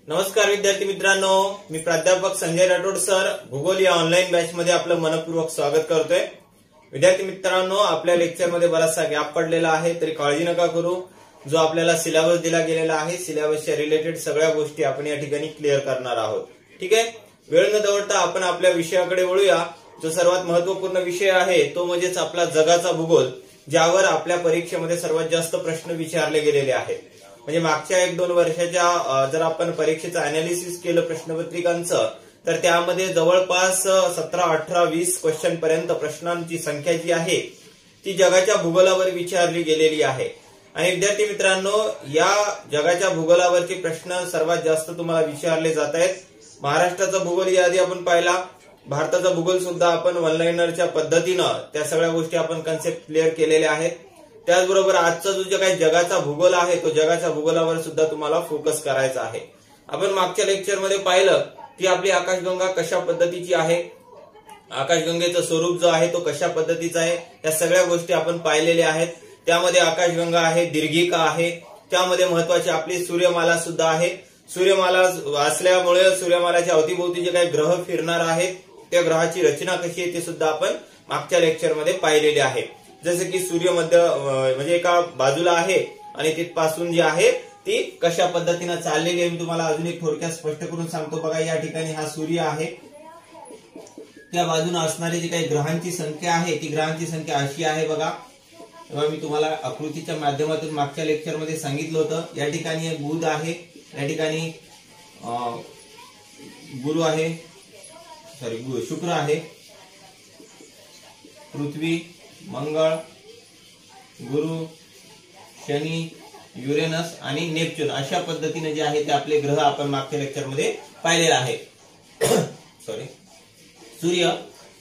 नमस्कार विद्यार्थी मित्रांनो, मी प्राध्यापक संजय राठोड सर भूगोल या ऑनलाईन बॅच मध्ये आपलं मनपूर्वक स्वागत करतोय। विद्यार्थी मित्रांनो, आपल्या लेक्चर मध्ये बराचसा गॅप पडलेला आहे, तरी काळजी नका करू। जो आपल्याला सिलेबस दिला गेलेला आहे, सिलेबसच्या रिलेटेड सगळ्या गोष्टी आपण या ठिकाणी क्लिअर करणार आहोत। ठीक आहे, वेळ न दवडता आपण आपल्या विषयाकडे वळूया। जो सर्वात महत्त्वपूर्ण विषय आहे तो म्हणजेच आपला जगाचा भूगोल, ज्यावर आपल्या परीक्षेमध्ये सर्वात जास्त प्रश्न विचारले गेलेले आहेत। म्हणजे मागच्या 1-2 वर्षाच्या जर आपण परीक्षेचं अनालिसिस केलं प्रश्नपत्रिकांचं, तर त्यामध्ये जवळपास 17, 18, 20 क्वेश्चन पर्यंत प्रश्नांची संख्या जी आहे ती जगाच्या भूगोलावर विचारली गेलेली आहे। आणि विद्यार्थी मित्रांनो, या जगाच्या भूगोलावरचे प्रश्न सर्वात जास्त तुम्हाला विचारले जात आहेत। महाराष्ट्राचा भूगोल याआधी आपण पाहिला, भारताचा भूगोल सुद्धा आपण ऑनलाईनरच्या पद्धतीनं त्या सगळ्या गोष्टी आपण कन्सेप्ट क्लिअर केलेल्या आहेत। त्याचबरोबर आजचा जो काही जगाचा भूगोल आहे तो जगाच्या भूगोलावर सुद्धा तुम्हाला फोकस करायचा आहे। आपण मागच्या लेक्चरमध्ये पाहिलं की आपली आकाशगंगा कशा पद्धतीची आहे, आकाशगंगेचं स्वरूप जो आहे तो कशा पद्धतीचा आहे, या सगळ्या गोष्टी आपण पाहिलेल्या आहेत। त्यामध्ये आकाशगंगा आहे, दीर्घिका आहे, त्यामध्ये महत्वाची आपली सूर्यमाला सुद्धा आहे। सूर्यमाला असल्यामुळे सूर्यमालाच्या अवतीभोवती जे काही ग्रह फिरणार आहेत त्या ग्रहाची रचना कशी आहे ते सुद्धा आपण मागच्या लेक्चरमध्ये पाहिलेले आहे। जसे की सूर्य मध्य म्हणजे एका बाजूला आहे आणि तिथपासून जी आहे ती कशा पद्धतीने चाललेली आहे मी तुम्हाला अजून एक थोडक्यात स्पष्ट करून सांगतो। बघा, या ठिकाणी हा सूर्य आहे, त्या बाजूने असणारी जी काही ग्रहांची संख्या आहे ती ग्रहांची संख्या अशी आहे। बघा, तेव्हा मी तुम्हाला आकृतीच्या माध्यमातून मागच्या लेक्चरमध्ये सांगितलं होतं। या ठिकाणी बुध आहे, या ठिकाणी शुक्र आहे, पृथ्वी, मंगळ, गुरु, शनी, युरेनस आणि नेपच्यून अशा पद्धतीने जे आहे ते आपले ग्रह आपण मागच्या लेक्चरमध्ये पाहिलेले आहे। सॉरी, सूर्य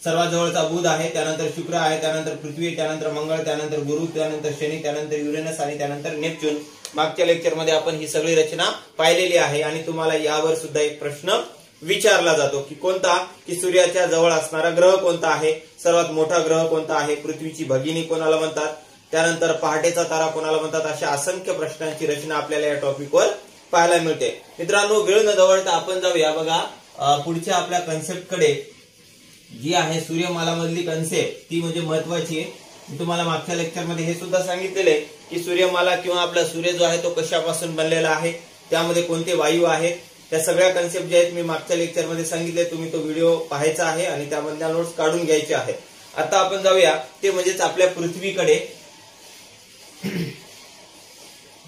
सर्वात जवळचा बुध आहे, त्यानंतर शुक्र आहे, त्यानंतर पृथ्वी, त्यानंतर मंगळ, त्यानंतर गुरु, त्यानंतर शनी, त्यानंतर युरेनस आणि त्यानंतर नेपच्यून। मागच्या लेक्चरमध्ये आपण ही सगळी रचना पाहिलेली आहे आणि तुम्हाला यावर सुद्धा एक प्रश्न विचारला जातो की कोणता, की सूर्याच्या जवळ असणारा ग्रह कोणता आहे, सर्वात मोठा ग्रह कोणता आहे, पृथ्वीची भगिनी कोणाला म्हणतात, त्यानंतर पहाटेचा तारा कोणाला म्हणतात, अशा असंख्य प्रश्नांची रचना आपल्याला या टॉपिकवर पाहायला मिळते। मित्रांनो, वेळ न दवडता आपण जाऊया बघा पुढच्या आपल्या कन्सेप्टकडे, जी आहे सूर्यमाला मधली कन्सेप्ट, ती म्हणजे महत्वाची आहे। मी तुम्हाला मागच्या लेक्चरमध्ये हे सुद्धा सांगितलेले की सूर्यमाला किंवा आपला सूर्य जो आहे तो कशापासून बनलेला आहे, त्यामध्ये कोणते वायू आहेत, त्या सगळ्या कन्सेप्ट जे आहेत मी मागच्या लेक्चरमध्ये सांगितले। तुम्ही तो व्हिडिओ पाहायचा आहे आणि त्यामधल्या नोट्स काढून घ्यायचे आहेत। आता आपण जाऊया ते म्हणजेच आपल्या पृथ्वीकडे।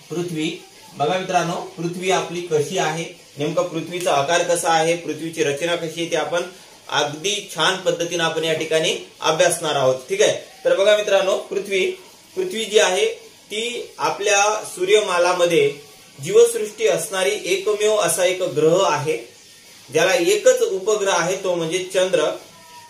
पृथ्वी, बघा मित्रांनो, पृथ्वी आपली कशी आहे, नेमका पृथ्वीचा आकार कसा आहे, पृथ्वीची रचना कशी आहे, ते आपण अगदी छान पद्धतीने आपण या ठिकाणी अभ्यासणार आहोत। ठीक आहे, तर बघा मित्रांनो, पृथ्वी जी आहे ती आपल्या सूर्यमालामध्ये जीवसृष्टी असणारी एकमेव असा एक ग्रह आहे, ज्याला एकच उपग्रह आहे, तो म्हणजे चंद्र।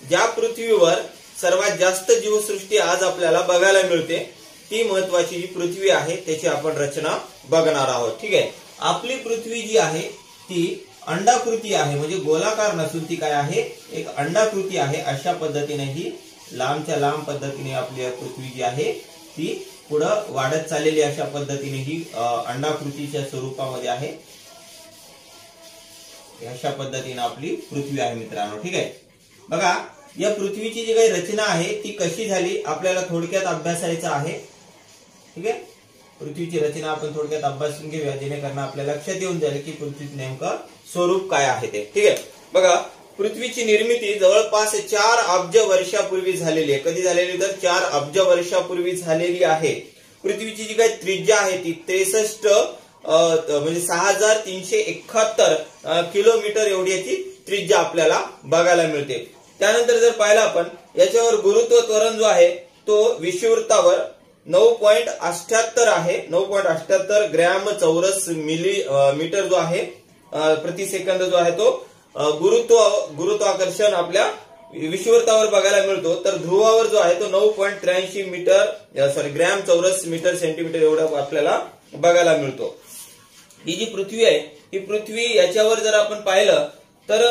ज्या पृथ्वीवर सर्वात जास्त जीवसृष्टी आज आपल्याला बघायला मिळते ती महत्वाची जी पृथ्वी आहे त्याची आपण रचना बघणार आहोत। ठीक आहे, आपली पृथ्वी जी आहे ती अंडाकृती आहे, म्हणजे गोलाकार नसून ती काय आहे, एक अंडाकृती आहे। अशा पद्धतीने ही लांबच्या लांब पद्धतीने आपली पृथ्वी जी आहे ती पुढे वाढत चाललेली अशा पद्धतीने ही अंडाकृतीच्या स्वरूपामध्ये आहे। अशा पद्धतीने आपली पृथ्वी आहे मित्रांनो। ठीक आहे, बघा, या पृथ्वीची जी काही रचना आहे ती कशी झाली आपल्याला थोडक्यात अभ्यासायचं आहे। ठीक आहे, पृथ्वीची रचना आपण थोडक्यात अभ्यासून घेऊया, जेणेकरून आपल्या लक्षात येऊन जाईल की पृथ्वीचं नेमकं स्वरूप काय आहे ते। ठीक आहे, बघा, पृथ्वीची निर्मिती जवळपास 4 अब्ज वर्षापूर्वी झालेली आहे। कधी झालेली, तर 4 अब्ज वर्षापूर्वी झालेली आहे। पृथ्वीची जी काही त्रिज्या आहे ती 63 म्हणजे 6371 किलोमीटर एवढी याची त्रिज्या आपल्याला बघायला मिळते। त्यानंतर जर पाहिलं आपण, याच्यावर गुरुत्व त्वरण जो आहे तो विषुववृत्तावर 9.78 आहे, 9.78 ग्रॅम चौरस मिलीमीटर जो आहे प्रति सेकंद जो आहे तो गुरुत्वाकर्षण आपल्या विषुववृत्तावर बघायला मिळतो। तर ध्रुवावर जो आहे तो 9.83 ग्रॅम चौरस मीटर सेंटीमीटर एवढा आपल्याला बघायला मिळतो। ही जी पृथ्वी आहे ही पृथ्वी याच्यावर जर आपण पाहिलं तर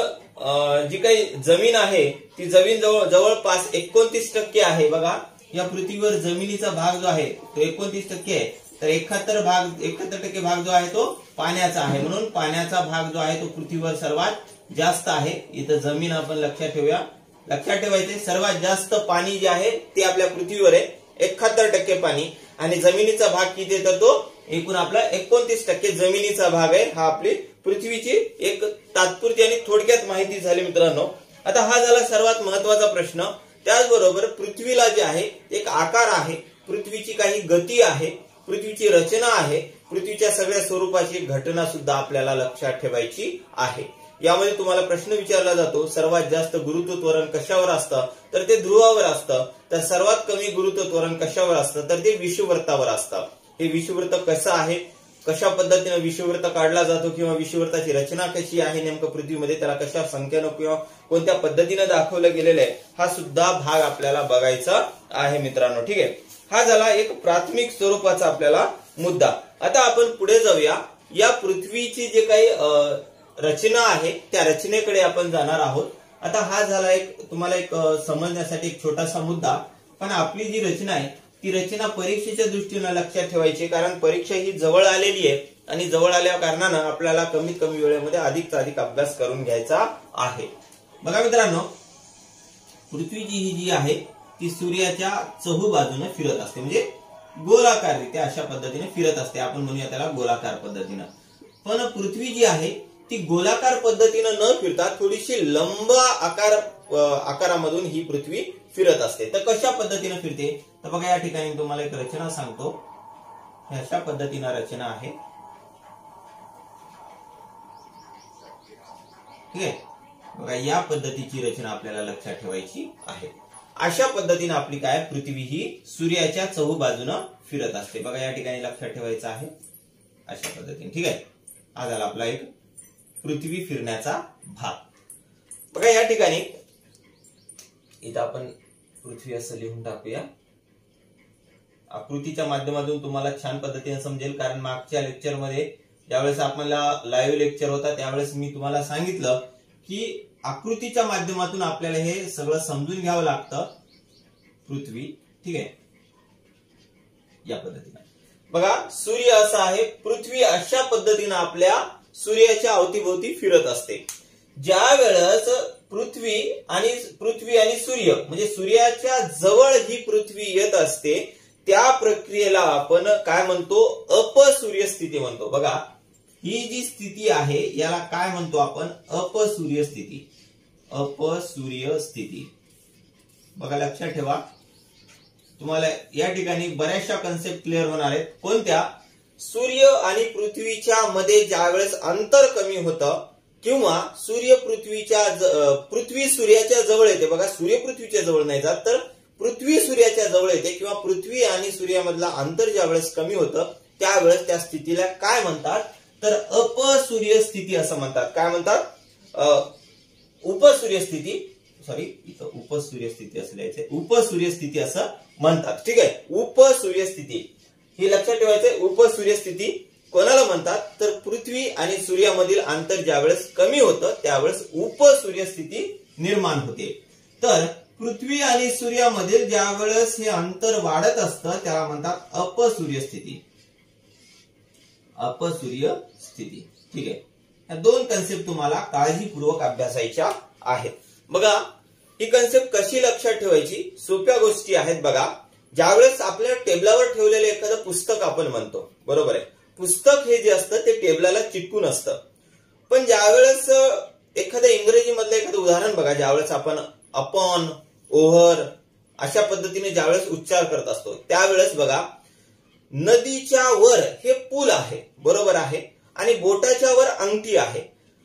जी काही जमीन आहे ती जमीन जवळपास 29% आहे। बघा, या पृथ्वीवर जमिनीचा भाग जो आहे तो 29% आहे, तर 71% भाग जो आहे तो पाण्याचा आहे, म्हणून पाण्याचा भाग जो आहे तो पृथ्वीवर सर्वात जास्त आहे. इथं जमीन आपण लक्षात ठेवूया. लक्षात ठेवायचे सर्वात जास्त पाणी जे आहे ते आपल्या पृथ्वीवर आहे, 71% पाणी. आणि जमिनीचा भाग किती आहे तर तो एकूण आपला 29% जमिनीचा भाग आहे. हा आपली पृथ्वीची एक तात्पुरती आणि थोडक्यात माहिती झाली मित्रांनो. आता हा झाला सर्वात महत्वाचा प्रश्न. त्याचबरोबर पृथ्वीला जे आहे एक आकार आहे, पृथ्वीची काही गती आहे, पृथ्वीची रचना आहे, पृथ्वीच्या सगळ्या स्वरूपाची घटना सुद्धा आपल्याला लक्षात ठेवायची आहे. यामध्ये तुम्हाला प्रश्न विचारला जातो सर्वात जास्त गुरुत्व त्वरण कशावर असतं तर ते ध्रुवावर असतं. तर सर्वात कमी गुरुत्व त्वरण कशावर असतं तर ते विषुववृत्तावर असतं. हे विषुववृत्त कसं आहे, कशा पद्धतीने विषुववृत्त काढला जातो किंवा विषुववृत्ताची रचना कशी आहे नेमकं पृथ्वीमध्ये, त्याला कशा संख्येनं किंवा कोणत्या पद्धतीने दाखवलं गेलेलं आहे, हा सुद्धा भाग आपल्याला बघायचा आहे मित्रांनो. ठीक आहे, हा झाला एक प्राथमिक स्वरूपाचा आपल्याला मुद्दा. आता आपण पुढे जाऊया. या पृथ्वीची जे काही रचना आहे त्या रचनेकडे आपण जाणार आहोत. आता हा झाला एक तुम्हाला एक समजण्यासाठी एक छोटासा मुद्दा. पण आपली जी रचना आहे ती रचना परीक्षेच्या दृष्टीने लक्षात ठेवायची, कारण परीक्षा ही जवळ आलेली आहे आणि जवळ आल्या कारणानं आपल्याला कमीत कमी वेळेमध्ये अधिकचा अधिक अभ्यास करून घ्यायचा आहे. बघा मित्रांनो, पृथ्वीची ही जी आहे ती सूर्याच्या चहूबाजूने फिरत असते, म्हणजे गोलाकाररित्या अशा पद्धतीने फिरत असते. आपण म्हणूया त्याला गोलाकार पद्धतीनं. पण पृथ्वी जी आहे ती गोलाकार पद्धतीनं न फिरता थोडीशी लंब आकारामधून ही पृथ्वी फिरत असते. तर कशा पद्धतीने फिरते तर बघा, या ठिकाणी तुम्हाला एक रचना सांगतो. अशा पद्धतीनं रचना आहे. ठीक आहे, बघा या पद्धतीची रचना आपल्याला लक्षात ठेवायची आहे. अशा पद्धतीने आपली काय पृथ्वी ही सूर्याच्या चहूबाजूनं फिरत असते. बघा या ठिकाणी लक्षात ठेवायचं आहे अशा पद्धतीने. ठीक आहे, हा झाला आपला एक पृथ्वी फिरण्याचा भाग. बघा या ठिकाणी इथं आपण पृथ्वी असं लिहून टाकूया. आकृतीच्या माध्यमातून तुम्हाला छान पद्धतीने समजेल, कारण मागच्या लेक्चरमध्ये ज्यावेळेस आपल्याला लाईव्ह लेक्चर होता त्यावेळेस मी तुम्हाला सांगितलं की आकृतीच्या माध्यमातून आपल्याला हे सगळं समजून घ्यावं लागतं. पृथ्वी, ठीक आहे, या पद्धतीने बघा सूर्य असा आहे, पृथ्वी अशा पद्धतीने आपल्या सूर्याच्या अवतीभोवती फिरत असते. ज्या वेळेस पृथ्वी आणि सूर्य म्हणजे सूर्याच्या जवळ ही पृथ्वी येत असते त्या प्रक्रियेला आपण काय म्हणतो, अपसूर्य स्थिती म्हणतो. बघा ही जी स्थिती आहे याला काय म्हणतो आपण, अपसूर्य स्थिती. अपसूर्य स्थिती. बघा लक्षात ठेवा, तुम्हाला या ठिकाणी बऱ्याचशा कन्सेप्ट क्लिअर होणार आहेत. कोणत्या, सूर्य आणि पृथ्वीच्या मध्ये ज्यावेळेस अंतर कमी होतं किंवा पृथ्वी सूर्याच्या जवळ येते. बघा सूर्य पृथ्वीच्या जवळ नाही जात तर पृथ्वी सूर्याच्या जवळ येते, किंवा पृथ्वी आणि सूर्यामधला अंतर ज्यावेळेस कमी होतं त्यावेळेस त्या स्थितीला काय म्हणतात तर अपसूर्य स्थिती असं म्हणतात. काय म्हणतात, उपसूर्य स्थिती. सॉरी, इथं उपसूर्य स्थिती असल्याचे उपसूर्य स्थिती असं म्हणतात. ठीक आहे, उपसूर्य स्थिती हे लक्षात ठेवायचंय. उपसूर्य स्थिती कोणाला म्हणतात तर पृथ्वी आणि सूर्यामधील अंतर ज्यावेळेस कमी होतं त्यावेळेस उपसूर्य स्थिती निर्माण होते. तर पृथ्वी आणि सूर्यामधील ज्यावेळेस हे अंतर वाढत असतं त्याला म्हणतात अपसूर्य स्थिती. अपसूर्य स्थिती. ठीक आहे, या दोन कन्सेप्ट तुम्हाला काळजीपूर्वक अभ्यासायच्या आहेत. बघा ही कन्सेप्ट कशी लक्षात ठेवायची, सोप्या गोष्टी आहेत. बघा ज्यावेळेस आपल्या टेबलावर ठेवलेलं एखादं पुस्तक आपण म्हणतो, बरोबर आहे, पुस्तक हे जे असतं ते टेबलाला चिटकून असतं. पण ज्यावेळेस एखाद्या इंग्रजी मधलं एखादं उदाहरण बघा, ज्यावेळेस आपण अपॉन, ओव्हर अशा पद्धतीने ज्यावेळेस उच्चार करत असतो त्यावेळेस बघा नदीच्या वर हे पूल आहे, बरोबर आहे, आणि बोटाच्या वर अंगठी आहे.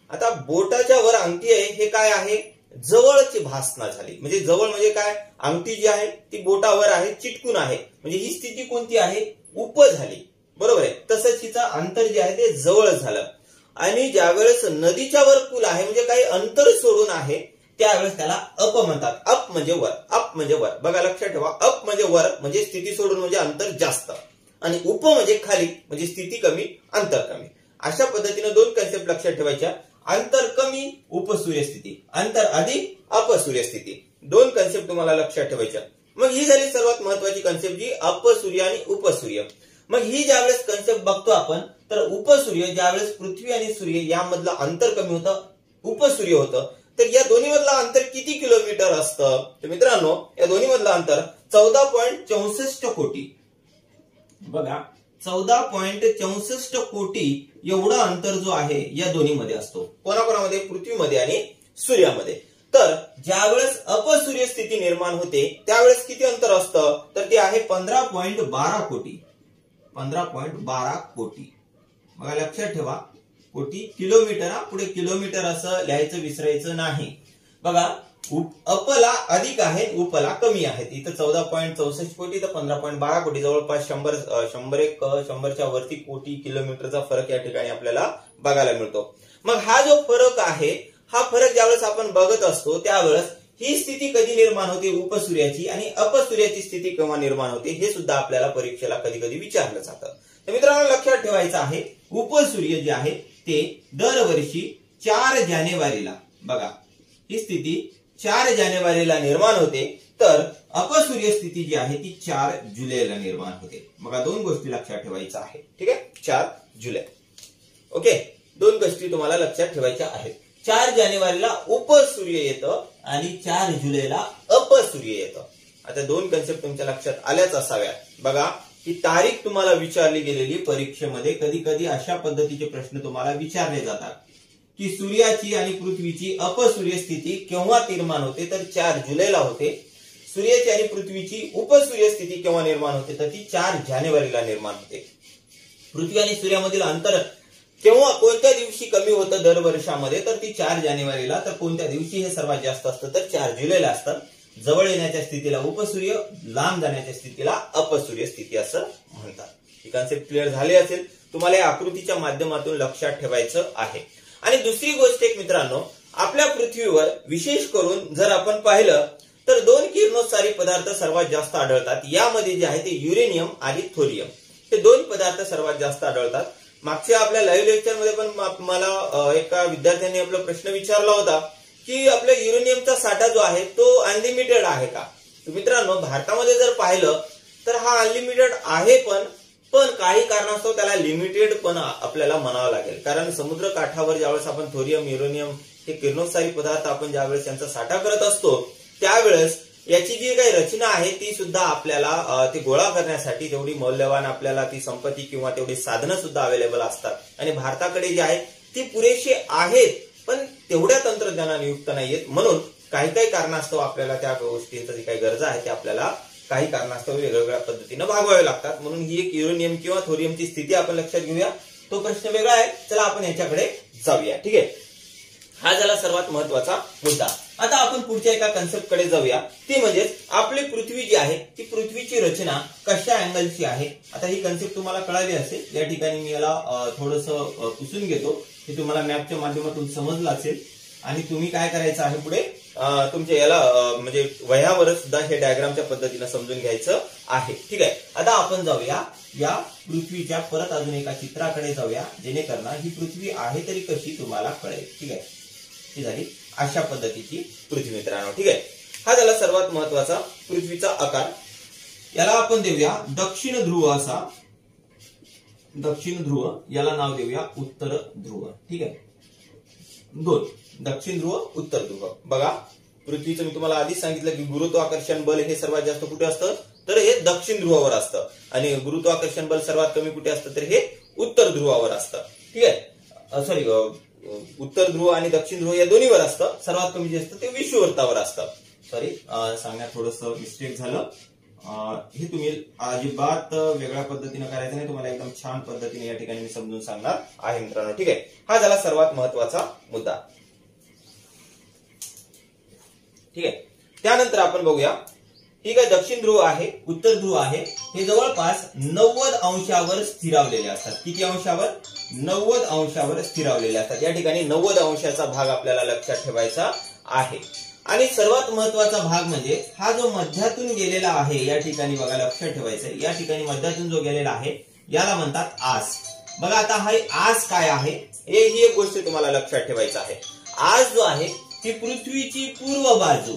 आता बोटाच्या वर अंगठी आहे हे काय आहे, जवळची भासना झाली. म्हणजे जवळ म्हणजे काय, अंगठी जी आहे ती बोटावर आहे, चिटकून आहे, म्हणजे ही स्थिती कोणती आहे, उप झाली, बरोबर आहे. तसंच हिचं अंतर जे आहे ते जवळ झालं. आणि ज्यावेळेस नदीच्या वर पूल आहे म्हणजे काही अंतर सोडून आहे त्यावेळेस त्याला अप म्हणतात. अप म्हणजे वर, अप म्हणजे वर. बघा लक्षात ठेवा, अप म्हणजे वर म्हणजे स्थिती सोडून म्हणजे अंतर जास्त, आणि उप म्हणजे खाली म्हणजे स्थिती कमी अंतर कमी. अशा पद्धतीने दोन कन्सेप्ट लक्षात ठेवायच्या, अंतर कमी उपसूर्य स्थिती, अंतर अधिक अपसूर्य स्थिती. दोन कन्सेप्ट तुम्हाला लक्षात ठेवायच्या. मग ही झाली सर्वात महत्वाची कन्सेप्ट जी अपसूर्य आणि उपसूर्य. मग ही ज्यावेळेस कन्सेप्ट बघतो आपण, तर उपसूर्य ज्यावेळेस पृथ्वी आणि सूर्य यामधलं अंतर कमी होतं, उपसूर्य होतं, तर या दोन्ही मधलं अंतर किती किलोमीटर असतं? तर मित्रांनो, या दोन्ही मधलं अंतर 14.64 कोटी. बघा, 14.64 कोटी एवढा अंतर जो आहे या दोन्ही मध्ये असतो. कोणाकोणामध्ये? पृथ्वीमध्ये आणि सूर्यामध्ये. तर ज्यावेळेस अपसूर्य स्थिती निर्माण होते त्यावेळेस किती अंतर असतं? तर ते आहे 15.12 कोटी. 15.12 कोटी. बघा, लक्षात ठेवा, कोटी किलोमीटर, पुढे किलोमीटर असं लिहायचं विसरायचं नाही. बघा, अपला अधिक आहे, उपला कमी आहे. इथं 14.64 कोटी तर 15.12 कोटी, जवळपास 100च्या वरती कोटी किलोमीटरचा फरक या ठिकाणी आपल्याला बघायला मिळतो. मग हा जो फरक आहे, हा फरक ज्यावेळेस आपण बघत असतो त्यावेळेस ही स्थिती कधी निर्माण होते उपसूर्याची आणि अपसूर्याची स्थिती केव्हा निर्माण होते हे सुद्धा आपल्याला परीक्षेला कधी कधी विचारलं जातं. तर मित्रांनो, लक्षात ठेवायचं आहे, उपसूर्य जे आहे ते दरवर्षी 4 जानेवारीला, बघा, ही स्थिती 4 जानेवारीला निर्माण होते, तर अपसूर्य स्थिती जी आहे ती 4 जुलैला निर्माण होते. बघा, दोन गोष्टी लक्षात ठेवायच्या आहेत. ठीक आहे, 4 जुलै. ओके, दोन गोष्टी तुम्हाला लक्षात ठेवायच्या आहेत. 4 जानेवारीला उपसूर्य येतं आणि 4 जुलैला अपसूर्य येतं. आता दोन कन्सेप्ट तुमच्या लक्षात आल्याच असाव्यात. बघा, ही तारीख तुम्हाला विचारली गेलेली परीक्षेमध्ये कधी कधी अशा पद्धतीचे प्रश्न तुम्हाला विचारले जातात की सूर्याची आणि पृथ्वीची अपसूर्य स्थिती केव्हा निर्माण होते? तर 4 जुलैला होते. सूर्याची आणि पृथ्वीची उपसूर्य स्थिती केव्हा निर्माण होते? तर ती 4 जानेवारीला निर्माण होते. पृथ्वी आणि सूर्यामधील अंतर केव्हा, कोणत्या दिवशी कमी होतं दरवर्षामध्ये? तर ती 4 जानेवारीला. तर कोणत्या दिवशी हे सर्वात जास्त असतं? तर 4 जुलैला असतं. जवळ येण्याच्या स्थितीला उपसूर्य, लांब जाण्याच्या स्थितीला अपसूर्य स्थिती असं म्हणतात. ही कन्सेप्ट क्लिअर झाली असेल. तुम्हाला या आकृतीच्या माध्यमातून लक्षात ठेवायचं आहे. आणि दुसरी गोष्ट एक मित्रांनो, आपल्या पृथ्वीवर विशेष करून जर आपण पाहिलं तर 2 किरणोत्सारी पदार्थ सर्वात जास्त आढळतात. यामध्ये जे आहे ते युरेनियम आणि थोरियम, हे 2 पदार्थ सर्वात जास्त आढळतात. मागच्या आपल्या लाईव्ह लेक्चरमध्ये पण मला एका विद्यार्थ्यांनी आपला प्रश्न विचारला होता की आपल्या युरेनियमचा साठा जो आहे तो अनलिमिटेड आहे का? तर मित्रांनो, भारतामध्ये जर पाहिलं तर हा अनलिमिटेड आहे, पण काही कारणास्तव त्याला लिमिटेड पण आपल्याला म्हणावं लागेल. कारण समुद्र काठावर ज्यावेळेस आपण थोरियम, युरेनियम हे किरणोत्सारी पदार्थ आपण ज्यावेळेस त्यांचा साठा करत असतो त्यावेळेस याची जी काही रचना आहे ती सुद्धा आपल्याला ते गोळा करण्यासाठी तेवढी मौल्यवान आपल्याला ती संपत्ती किंवा तेवढी साधनं सुद्धा अवेलेबल असतात. आणि भारताकडे जी आहे ती पुरेशी आहेत, पण तेवढ्या तंत्रज्ञानाने युक्त नाहीयेत. म्हणून काही काही कारणास्तव आपल्याला त्या गोष्टींचा जी काही गरज आहे ते आपल्याला काही कारणास्तव वेगवेगळ्या पद्धतीने भागवावे लागतात. म्हणून ही एक युरेनियम किंवा थोरियमची स्थिती आपण लक्षात घेऊया. तो प्रश्न वेगळा आहे, चला आपण याच्याकडे जाऊया. ठीक आहे, हा झाला सर्वात महत्वाचा मुद्दा. आता आपण पुढच्या एका कन्सेप्ट कडे जाऊया, ती म्हणजे आपली पृथ्वी जी आहे ती पृथ्वीची रचना कशा अँगलची आहे. आता ही कन्सेप्ट तुम्हाला कळाली असेल. या ठिकाणी मी याला थोडंसं पुसून घेतो, हे तुम्हाला मॅपच्या माध्यमातून समजलं असेल. आणि तुम्ही काय करायचं आहे पुढे तुमच्या याला म्हणजे वह्यावर सुद्धा हे डायग्रामच्या पद्धतीने समजून घ्यायचं आहे. ठीक आहे, आता आपण जाऊया या पृथ्वीच्या परत अजून एका चित्राकडे जाऊया, जेणेकरून ही पृथ्वी आहे तरी कशी तुम्हाला कळेल. ठीक आहे, ही झाली अशा पद्धतीची पृथ्वी मित्रांनो. ठीक आहे, हा झाला सर्वात महत्वाचा पृथ्वीचा आकार. याला आपण देऊया दक्षिण ध्रुव असा. दक्षिण ध्रुव याला नाव देऊया उत्तर ध्रुव. ठीक आहे, 2 दक्षिण ध्रुव, उत्तर ध्रुव. बघा, पृथ्वीचं मी तुम्हाला आधीच सांगितलं की गुरुत्वाकर्षण बल हे सर्वात जास्त कुठे असतं? तर हे दक्षिण ध्रुवावर असतं. आणि गुरुत्वाकर्षण बल सर्वात कमी कुठे असतं? तर हे उत्तर ध्रुवावर असतं. ठीक आहे, सॉरी, उत्तर ध्रुव आणि दक्षिण ध्रुव या दोन्हीवर असतं. सर्वात कमी जे असतं ते विषुववृत्तावर असतं. सॉरी, सांगण्यात थोडंसं मिस्टेक झालं. हे तुम्ही अजिबात वेगळ्या पद्धतीने करायचं नाही, तुम्हाला एकदम छान पद्धतीने या ठिकाणी मी समजून सांगणार आहे मित्रांनो. ठीक आहे, हा झाला सर्वात महत्वाचा मुद्दा. ठीक आहे, त्यानंतर आपण बघूया. ठीक आहे, दक्षिण ध्रुव आहे, उत्तर ध्रुव आहे, हे जवळपास 90 अंशावर स्थिरावलेले असतात. किती अंशावर? 90 अंशावर स्थिरावलेले असतात. या ठिकाणी 90 अंशाचा भाग आपल्याला लक्षात ठेवायचा आहे. आणि सर्वात महत्वाचा भाग म्हणजे हा जो मध्यातून गेलेला आहे, या ठिकाणी बघा लक्षात ठेवायचं, या ठिकाणी मध्यातून जो गेलेला आहे याला म्हणतात आस. बघा, आता हा आस काय आहे ही एक गोष्ट तुम्हाला लक्षात ठेवायचं आहे. आस जो आहे ती पृथ्वीची पूर्व बाजू,